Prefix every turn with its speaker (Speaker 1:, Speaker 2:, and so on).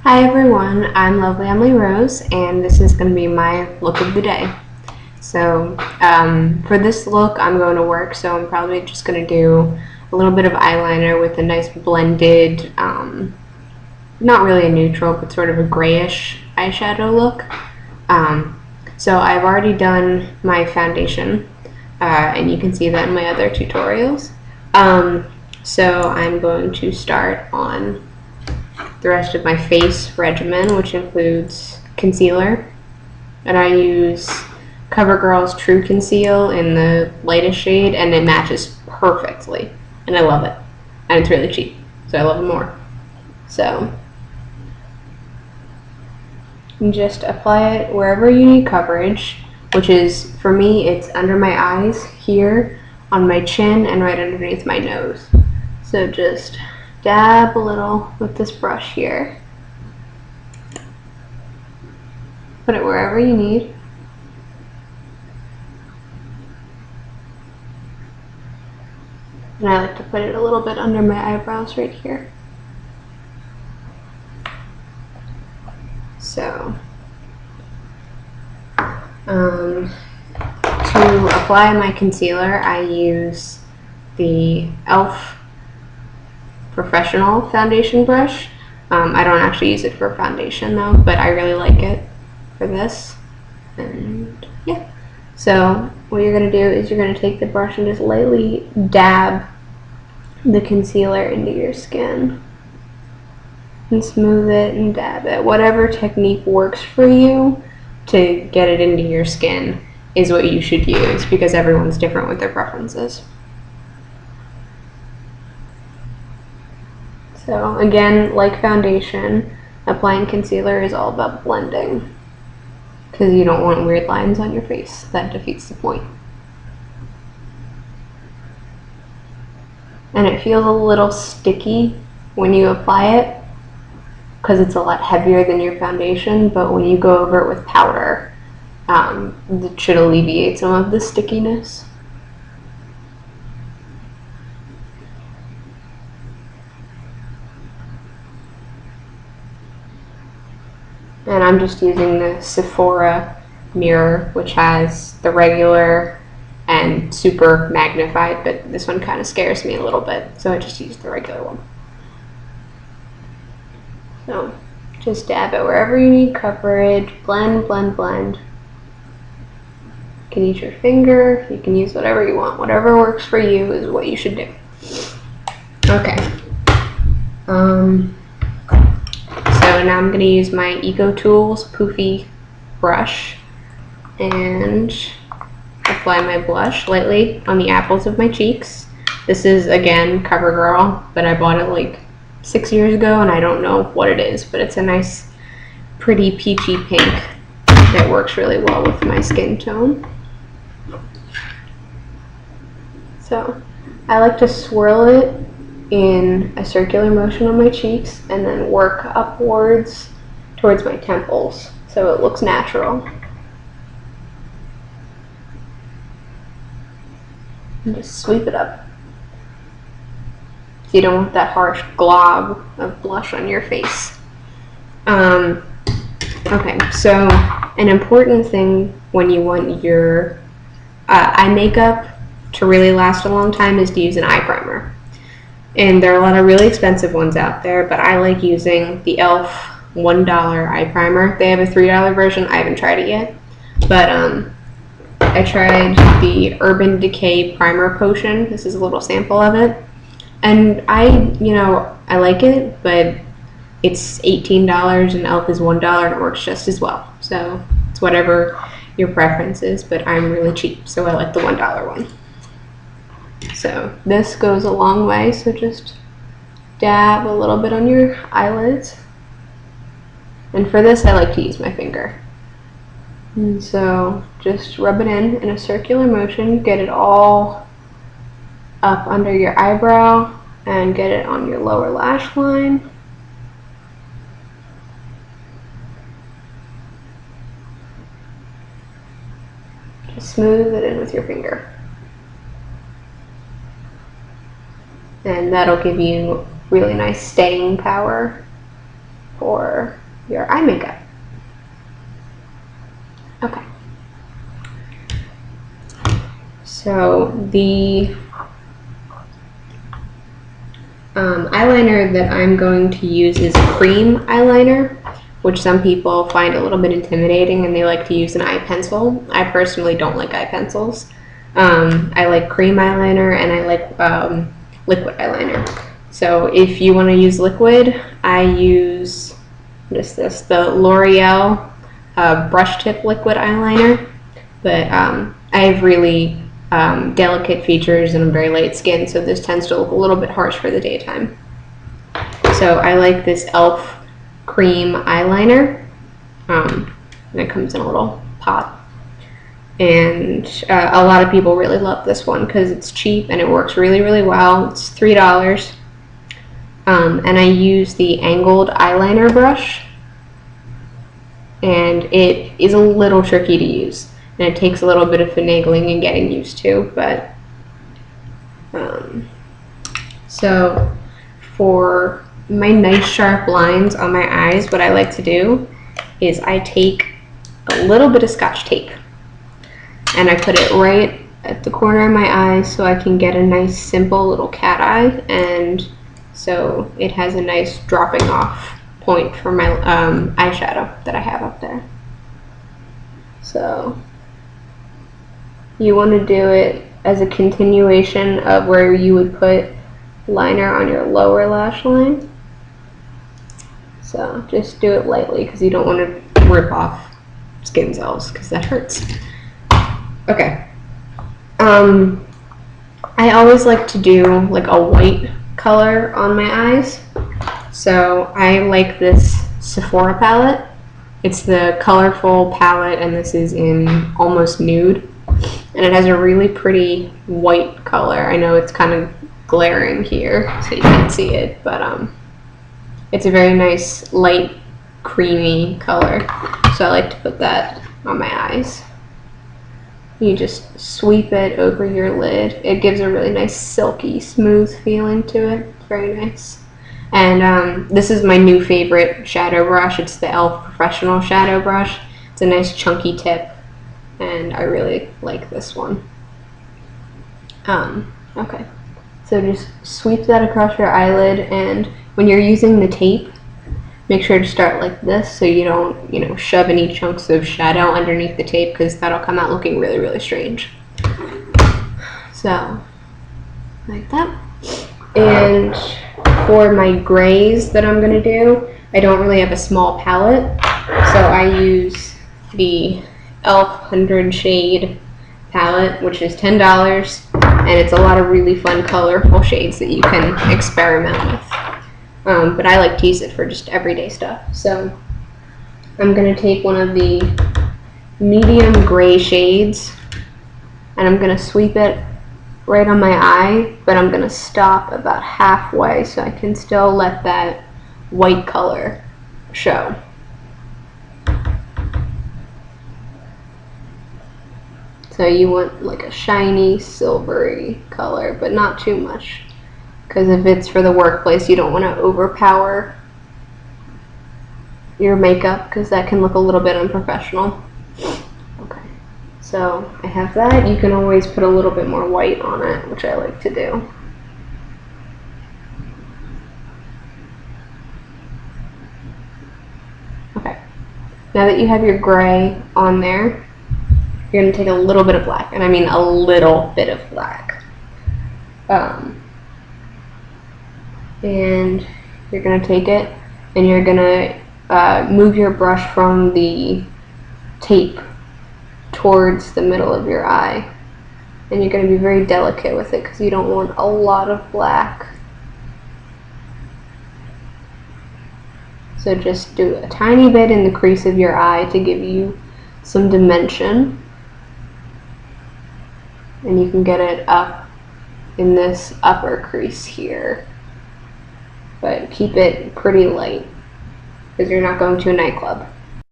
Speaker 1: Hi everyone, I'm Lovely Emily Rose, and this is going to be my look of the day. So, for this look, I'm going to work, so I'm probably just going to do a little bit of eyeliner with a nice blended, not really a neutral, but sort of a grayish eyeshadow look. So I've already done my foundation, and you can see that in my other tutorials. So I'm going to start on the rest of my face regimen, which includes concealer, and I use CoverGirl's True Conceal in the lightest shade, and it matches perfectly, and I love it, and it's really cheap, so I love it more. So you just apply it wherever you need coverage, which is, for me, it's under my eyes, here, on my chin, and right underneath my nose. So just dab a little with this brush here. Put it wherever you need. And I like to put it a little bit under my eyebrows right here. So, to apply my concealer, I use the e.l.f. Professional foundation brush. I don't actually use it for foundation though, but I really like it for this. And yeah. So what you're going to do is you're going to take the brush and just lightly dab the concealer into your skin. And smooth it and dab it. Whatever technique works for you to get it into your skin is what you should use, because everyone's different with their preferences. So again, like foundation, applying concealer is all about blending, because you don't want weird lines on your face. That defeats the point. And it feels a little sticky when you apply it, because it's a lot heavier than your foundation, but when you go over it with powder, it should alleviate some of the stickiness. And I'm just using the Sephora mirror, which has the regular and super magnified, but this one kind of scares me a little bit, so I just used the regular one. So just dab it wherever you need coverage, blend, blend, blend. You can use your finger, you can use whatever you want. Whatever works for you is what you should do. Okay. So now I'm going to use my EcoTools Poofy brush and apply my blush lightly on the apples of my cheeks. This is, again, CoverGirl, but I bought it like 6 years ago, and I don't know what it is, but it's a nice, pretty peachy pink that works really well with my skin tone. So I like to swirl it in a circular motion on my cheeks and then work upwards towards my temples so it looks natural. And just sweep it up. So you don't want that harsh glob of blush on your face. Okay, so an important thing when you want your eye makeup to really last a long time is to use an eye primer. And there are a lot of really expensive ones out there, but I like using the e.l.f. $1 eye primer. They have a $3 version. I haven't tried it yet, but I tried the Urban Decay Primer Potion. This is a little sample of it, and I like it, but it's $18 and e.l.f. is $1 and it works just as well. So it's whatever your preference is, but I'm really cheap, so I like the $1 one. So this goes a long way, so just dab a little bit on your eyelids. And for this, I like to use my finger. And so just rub it in a circular motion, get it all up under your eyebrow, and get it on your lower lash line. Just smooth it in with your finger. And that'll give you really nice staying power for for your eye makeup. Okay. So the eyeliner that I'm going to use is cream eyeliner, which some people find a little bit intimidating and they like to use an eye pencil. I personally don't like eye pencils. I like cream eyeliner and I like liquid eyeliner. So if you want to use liquid, I use the L'Oreal brush tip liquid eyeliner, but I have really delicate features and I'm very light skinned, so this tends to look a little bit harsh for the daytime. So I like this e.l.f. cream eyeliner, and it comes in a little pot. And a lot of people really love this one because it's cheap and it works really, really well. It's $3. And I use the angled eyeliner brush, and it is a little tricky to use. And it takes a little bit of finagling and getting used to, but so for my nice sharp lines on my eyes, what I like to do is I take a little bit of Scotch tape and I put it right at the corner of my eye so I can get a nice simple little cat eye, and so it has a nice dropping off point for my eyeshadow that I have up there. So you want to do it as a continuation of where you would put liner on your lower lash line. So just do it lightly because you don't want to rip off skin cells because that hurts. Okay. I always like to do like a white color on my eyes. So I like this Sephora palette. It's the colorful palette and this is in almost nude. And it has a really pretty white color. I know it's kind of glaring here so you can't see it, but it's a very nice light creamy color. So I like to put that on my eyes. You just sweep it over your lid. It gives a really nice silky smooth feeling to it. It's very nice. And this is my new favorite shadow brush. It's the e.l.f. Professional Shadow Brush. It's a nice chunky tip, and I really like this one. Okay, so just sweep that across your eyelid, and when you're using the tape, make sure to start like this so you don't, shove any chunks of shadow underneath the tape because that'll come out looking really, really strange. So, like that. And for my grays that I'm going to do, I don't really have a small palette, so I use the e.l.f. 100 Shade palette, which is $10, and it's a lot of really fun, colorful shades that you can experiment with. But I like to use it for just everyday stuff. So I'm going to take one of the medium gray shades, and I'm going to sweep it right on my eye, but I'm going to stop about halfway so I can still let that white color show. So you want like a shiny, silvery color, but not too much. Because if it's for the workplace, you don't want to overpower your makeup because that can look a little bit unprofessional. Okay, so I have that. You can always put a little bit more white on it, which I like to do. Okay, now that you have your gray on there, you're going to take a little bit of black, and I mean a little bit of black. And you're going to take it and you're going to move your brush from the tape towards the middle of your eye. And you're going to be very delicate with it because you don't want a lot of black. So just do a tiny bit in the crease of your eye to give you some dimension. And you can get it up in this upper crease here. But keep it pretty light because you're not going to a nightclub.